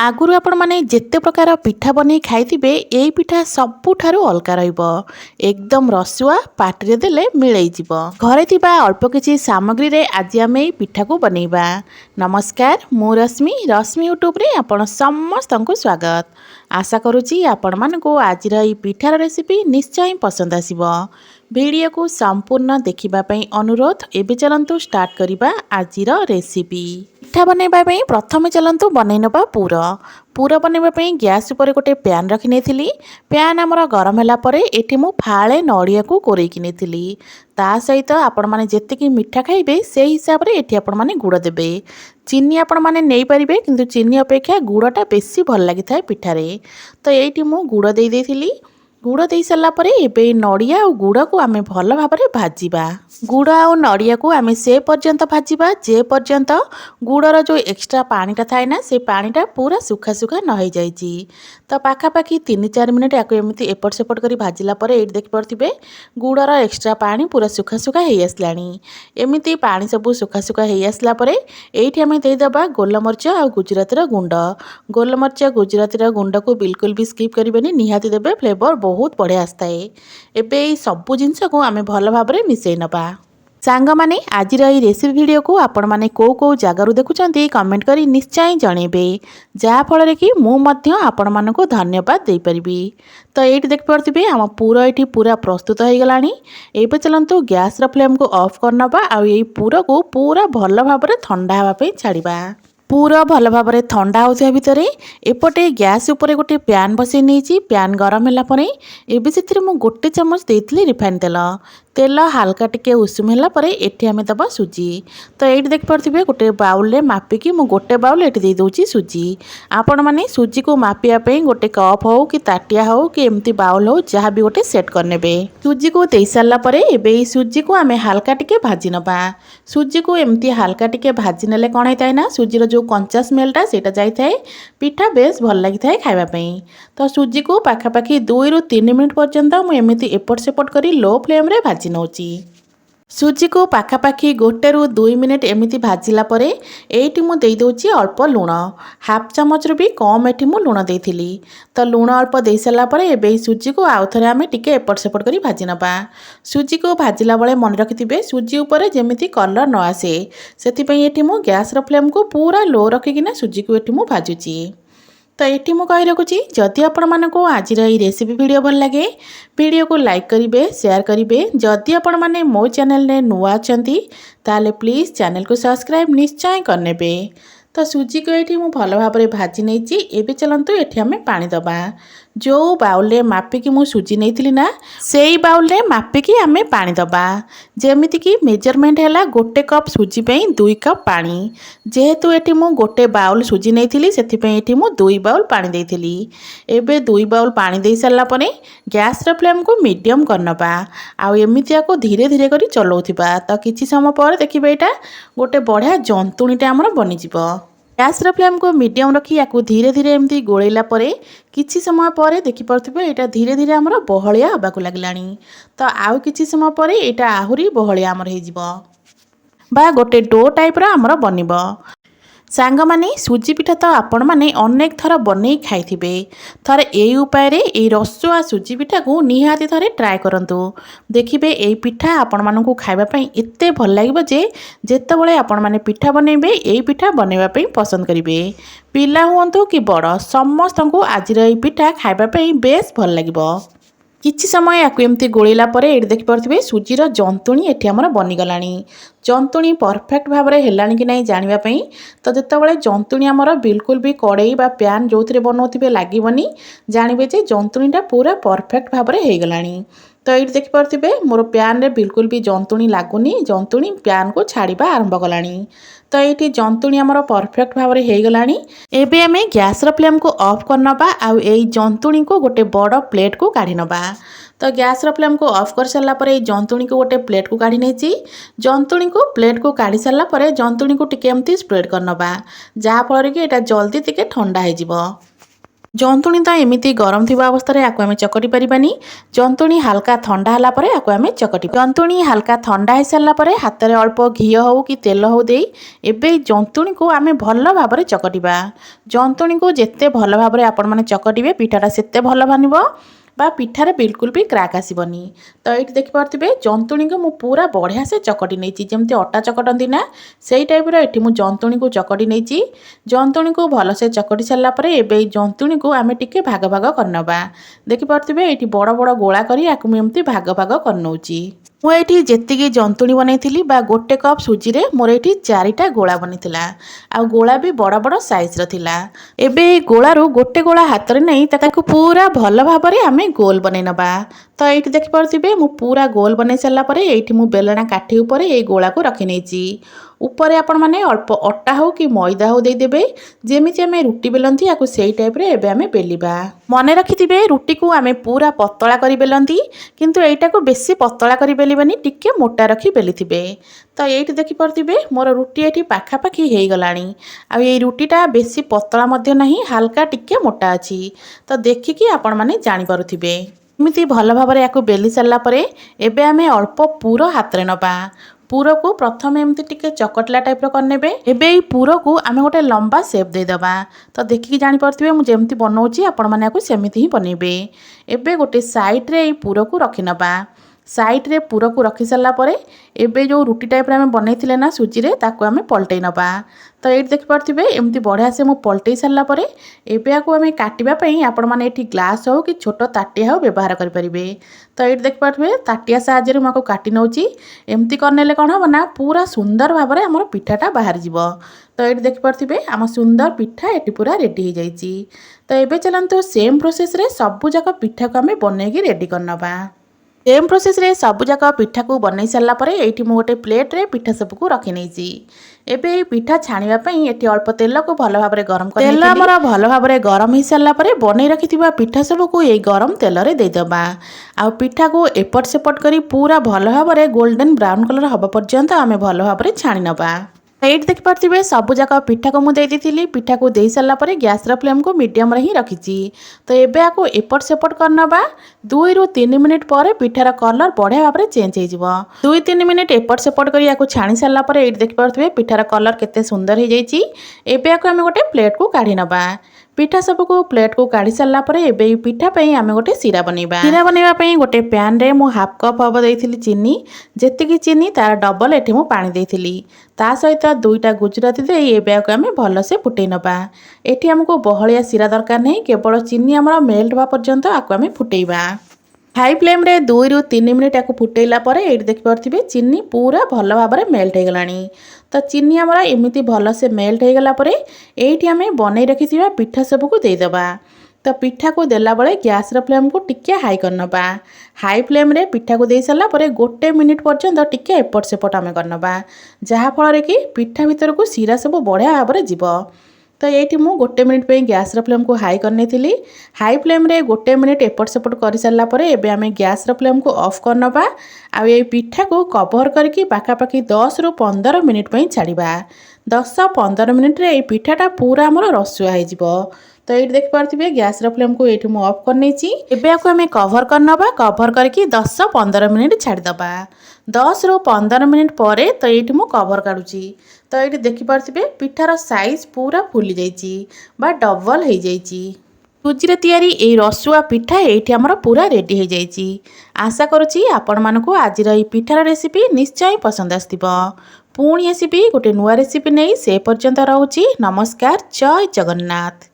आगुरु आपण माने जेते प्रकार पिठा बनै खाइथिबे एई पिठा सबुठारु अलगा रहिबो। एकदम रसुआ पाटिरे देले मिलै जिवो। घरे थिबा अल्प किछि सामग्री रे आज आमे एई पिठा को बनेइबा। नमस्कार, मु रश्मि यूट्यूब रे आपण समस्तंकु स्वागत। आशा करूची आपण मानको आजिर एई पिठार रेसिपी निश्चय पसंद आसीबो। वीडियो को संपूर्ण देखिबा पई अनुरोध। एबे चलंतु स्टार्ट करिबा आजिर रेसिपी। पिठा बनैबा पई प्रथमे चलंतु बनै नबा पूर बनैबा पई गैस ऊपर गोटे पैन रखि नेथिली। पैन हमर गरम होला परे एठी मु फाळे नडिया को कोरै कि नेथिली। ता सहित आपण माने जेतिकी मिठा खाइबे सेही हिसाब रे एठी आपण माने गुड़ देबे। चीनी आपण माने नै परिबे, किंतु चीनी अपेक्षा गुड़टा बेसी भल लागि थाए पिठारे। तो एठी मु गुड़ देई देथिली। गुड़ दे सारा पर एबे नड़िया और गुड़ को आमे भल भाव में भाजिबा। गुड़ और नड़िया को आमे से पर्यंत भाजिबा जे पर्यंत गुड़र जो एक्स्ट्रा पानीटा थाए ना से पानीटा पूरा सुखा सुखा न हो जाइछि। तो पाखापाखि 3-4 मिनिट याको एमती एपट सेपट करी भाजिला पर एठी देखि पारथिबे गुड़र एक्स्ट्रा पानी पूरा सुखा सुखा हो आसलानी। एमती पानी सब सुखा सुखा हो आसला पर एठी आमे दे दबा गोलमरिच और गुजरातीर गुंड। गोलमरिच गुजरातीर गुंड को बिल्कुल भी स्किप करिबेनी, निहाती देबे। फ्लेवर बहुत बढ़िया आसताए। एबे सबु जिनस को आमे भल भाव में मिसई नबा। सांग माने आजिर एई रेसिपी वीडियो को आपण माने को जगारु देखुचंती कमेंट करी निश्चय जणेबे, जहा फल कि मु मध्य आपण मानको धन्यवाद दे परिबी। तो एठी देख पारथिबे हम पूरा एठी पूरा प्रस्तुत हो गलानी। एबे चलंतु गैस र फ्लेम को ऑफ करनबा आ एई पूरा को पूरा भल भाव में ठंडा हवा पे छाड़ीबा। पूरा भल भाव में ठंडा होता भितर एपटे गैस उपर गोटे पैन बसई नहीं। पैन गरम है एबे से मु गोटे चमच देती रिफाइन तेल। तेल हाल्का टिके उषुम है एठी आमे दबा सुजी। तो ये देख पारे गोटे बाउल में मापिकी मु गोटे बाउल ये दे दूची सुजी। आपण मैंने सुजी को मापिया गोटे कप हो कि ताटिया हो कि एमती बाउल हो जहाँ भी गोटे सेट करने। सुजी को दे सारा पर एबे सुजी को आमे हाल्का टिके भाजी नबा। सुजी को एमती हाल्का टिके भाजी नेले कौन होता है ना सुजीर जो कंचा स्मेलटा सेटा जाए पिठा बेस भल लगी था खावाई। तो सुजी को पाखापाखि 2-3 मिनिट पर्यंत मुझे एपट सेपट करी लो फ्लेम रे भाजी नौची। सुजी को पाखापाखि 1-2 मिनिट एमती भाजिला परे एठी मु देई दोची अल्प लुण। हाफ चामच भी कम एठी मु लुण देइथिली। तो लुण अल्प दे सारा पर एबे सुजी को आउ थरे आमे टिके एपट सेपट करी भाजी नबा। सुजी को भाजिला बेले मन रखिथिबे सुजी ऊपर जेमिति कलर न आसे, सेति पई एठी मु गैस र फ्लेम को पूरा लो रखिकिना सुजी को एठी मु भाजुची। तो ये मुझे कही रखुची जदि आपण मानक आज रेसिपी वीडियो भल लगे वीडियो को लाइक करेंगे, शेयर करेंगे। जदि आपण माने मो चैनल ने नुआ अछंती ताले प्लीज चैनल को सब्सक्राइब निश्चय करनेबे। तो सुजी को ये मुझे भल भाव में भाजी नहीं। एबे चलंतु एठी आमे पानी दबा। जो बाउल रे मापिकी मु सुजी नहीं ना सेई बाउल रे मापिकी आमे पानी दबा। जेमिति कि मेजरमेंट हैला गोटे कप सुजी पे 2 कप पानी। जेहेतु एठी मु गोटे बाउल सुजी नहीं सेथि पे एठी मु 2 बाउल पानी देइथिली। एबे 2 बाउल पानी दे सारा परे गैस र फ्लेम को मीडियम करनबा। आ एमितिया को धीरे धीरे करी चलाउथिबा। तो किछि समय पर देखिबे एटा गोटे बढ़िया जंतुणीटा हमर बनि जिवो। गैस र फ्लेम को मीडियम रखी या धीरे धीरे एमती गोलेला परे किछि समय पर देखि पारथिबे एटा धीरे धीरे हमर बहलिया हबाकू लागलानी। तो आउ किछि समय पर एटा आहुरी बहलिया हमर हे जिवो बा गोटे डो टाइप रा हमर बनिबो। सांग माने सुजी पिठा तो आपण माने अनेक थर बनै खाइथिबे। थरे एई उपाय रे एई रसुआ सुजी पिठा को निहाती थरे ट्राई करंतु। देखिबे एई पिठा आपण मानकू खाइबा पई एत्ते भल लागिबो जे जेतेबेले आपण माने पिठा बनेबे एई पिठा बनेबा पई पसंद करिवे। पिला हुअंतु कि बड़ समस्तंकू आजिर एई पिठा खाइबा पई बेस भल लागिबो। किछि समय याकू एमती गोलेला परे एठी देखि पारथिबे सुजीर जंतुणी एठी हमर बनि गलानी। जंतुणी परफेक्ट भाव में हेलानी कि नहीं जानिबा पई तो जेतेबेले जंतुणी हमर बिल्कुल भी कड़ाई बा पैन जोथिरे बनौथिबे लागिबनी जानिबे जे जंतुणीटा पूरा परफेक्ट भाव में हे गलानी। तो ये देखि पारथिबे मोर पैन रे बिल्कुल भी जंतुणी लागुनी, जंतुणी पैन को छाड़ीबा आरंभ कलानी। तो ये जंतुणी हमर परफेक्ट भाव में हे गलानी। एबे आमे गैस र फ्लेम को ऑफ करनबा आ एई जंतुणी को गोटे बड़ प्लेट को काढी नबा। तो गैस र फ्लेम को ऑफ कर सारा पर जंतुणी को गोटे प्लेट को काढी नेची। जंतुणी को प्लेट को काढी सारा पर जंतुणी को टिके एमती स्प्रेड करनबा जहा फल कि एटा जल्दी टिके ठंडा हे जिवो। जंतुणी तो एमती गरम थी अवस्था आपको आम चकटी पारानी। जंतुणी हल्का ठंडा है पर आपको आम चकटी। जंतुणी हल्का ठंडा हो सारापर हाथ में अल्प घी हो कि तेल हो दे एवं जंतुणी को आम भल भाव चकटा। जंतुणी को जिते भल भाव आपण मैंने चकटे पिठाटा से भल बन बा पिठार बिल्कुल भी क्राक आसबनी। तो ये देखिपे जंतुणी को मु पूरा बढ़िया से चकटी नहीं जमी अटा चकटती ना से टाइप ये मुझे जंतुणी को चकटी नहीं। जंतुणी को भलसे चकटी सारापर एवं जंतुणी को आम टे भाग भाग करनबा। देखिपे ये बड़ बड़ गोला करमती भाग भाग करनौची। मुझे जी जंतुणी बनई गोटे कप सुजी रे मोर ये 4टा गोला बनी आ गोला भी बड़ बड़ साइज रहा। एवं गोलू गोटे गोला हाथ में नहीं पूरा भल भाव आम गोल बनई नबा। तो ये देखिपे मु पूरा गोल बनई सारापर ये बेलना काठी उपर ये गोला को रखी नहीं। ऊपर आपण मैंने अल्प अटा हो कि मैदा हो देदेवे जेमिति आम रुटी बेलती या से टाइप आम बेलिबा। मन रखिथे रुटी को आम पूरा पतला कर बेलती किंतु एटा को बेसी पतला कर बेलिबानी टिके मोटा रखी बेली थे। तो ये देखिपे मोर रुटी ये पाखापाखी हो गलानी। आ ये रुटीटा बेसी पतला मध्य नहीं हल्का टिके मोटा अच्छी। तो देखिकी आपण मैंने जानीपे एमती भल भाव या बेली सारापर एवं आम अल्प पूर हाथ में नबा। पूर को प्रथम एमती टिके चकटला टाइप करने एवं पूर को आम गोटे लंबा सेप देदेबा। तो देखिकी जानीपे मुझे जमी बनाऊँगी आपण मैंने सेमती ही बनइबे। एवं गोटे साइड्रे पूर को रखी नबा। साइड्रे पूर को रखी सारापर एवं जो रुटी टाइप आम बनई ना सुजी रे ताको आम पलटई नबा। तो ये देखिपे एमती बढ़िया से मुझे पलटई सारापर एवं आम काटापी आपण मैंने ग्लास हो कि छोट ताटिया हो व्यवहार करें। तो ये देखिपे ताटिया साहाय्य मुझे काटी नौची। एमती करने कौन हम ना पूरा सुंदर भाव में आम पिठाटा बाहर जीव। तो ये देखिपे आम सुंदर पिठा ये पूरा रेडी हो जाइए। तो ये चलते सेम प्रोसेस रे सबूक पिठा को आम बनईकी रेडी करनबा। सेम प्रोसेस रे सबूक पिठा को बनई सारापर ये गोटे प्लेट रे पिठा सबको रखी नहीं। एबे पिठा छाणीवाई ये अल्प तेल को भल भाव गरम कर तेल आमर भल भाव गरम हो सारापर बनई रखि पिठा सबको ये गरम तेल रे देदेबा। आ पिठा को एपट सेपट करी पूरा भल भाव गोल्डन ब्राउन कलर हवा पर्यंत आम भल भाव छाणी नबा। ये देखिपे सबूक पिठा को मुझे पिठा को दे सारापर गैस फ्लेम को मीडियम रे ही रखी। तो एबे आपको एपट सेपट करनबा 2 ରୁ 3 मिनिट पर पिठार कलर बढ़िया भाव में चेंज हो 2-3 मिनिट एपट सेपट कर छाणी सारापर ये देखिपे पिठार कलर केते सुंदर हो जाइए। एबे आपको आम गोटे प्लेट को काढ़ी नबा। पिठा सबको प्लेट को काढ़ी सारापर एबे पिठा आम गोटे सीरा बनइबा। सीरा बनइबा गोटे पैन रे मु हाफ कप हम देइथिली चीनी जेतिकी चीनी तार डबल एठी मु पानी देइथिली। ता सहित 2टा गुजराती दे एबे आम भल से फुटई नबा। एठी हमको बहलिया सीरा दरकार नहीं केवल चीनी आमर मेल्ट होगा पर्यंत आको आम फुटईबा। हाई फ्लेम रे 2 ରୁ 3 मिनिट या फुटैला ये देखिपे चीनी पूरा भल भाव में मेल्ट हो गलानी। तो चीनी आमर एमती भल से मेल्ट हो गलापर ये आम बनई रखी पिठा सबको देदेबा। तो पिठा को देला बेले गैस फ्लेम को टिके हाई करनबा। हाई फ्लेम रे पिठा को दे सारापर 1 मिनिट पर्यंत टिके एपट सेपट आम करनबा जहाँफल कि पिठा भीतर को सीरा सब बढ़िया भाव में जीव। तो ये मु 1 मिनिट पे गैस फ्लेम को हाई करनी थी। हाई फ्लेम रे 1 मिनिट एपट सेपट कर सारापर एबे आम गैस फ्लेम को ऑफ करनबा। आ ये पिठा को कवर करके पाखापाखि 10 ରୁ 15 मिनिट पे छाड़िबा। 10-15 मिनिट रे पिठाटा पूरा आमर रसुआ हो। तो ये देखिपे गैस फ्लेम को ये ऑफ कर नहीं एबे आपको आम कवर करनबा। कवर करके 10-15 मिनिट छाड़ीदबा। 10 ରୁ 15 मिनिट पर तो ये मु कवर काढ़ुची। तो ये देखिपे पिठार साइज पूरा फुली जाइए बा डबल हो जाइए। सुजी रे तैयारी ए रसुआ पिठा ये आमर पूरा रेडी हो जाइए। आशा करुँची आपण मानकु आजिर ई पिठार रेसिपी निश्चय पसंद आसथिबो। पुणी आसीबी गोटे नुआ रेसिपी नहीं से पर्यंत रहूची। नमस्कार, जय जगन्नाथ।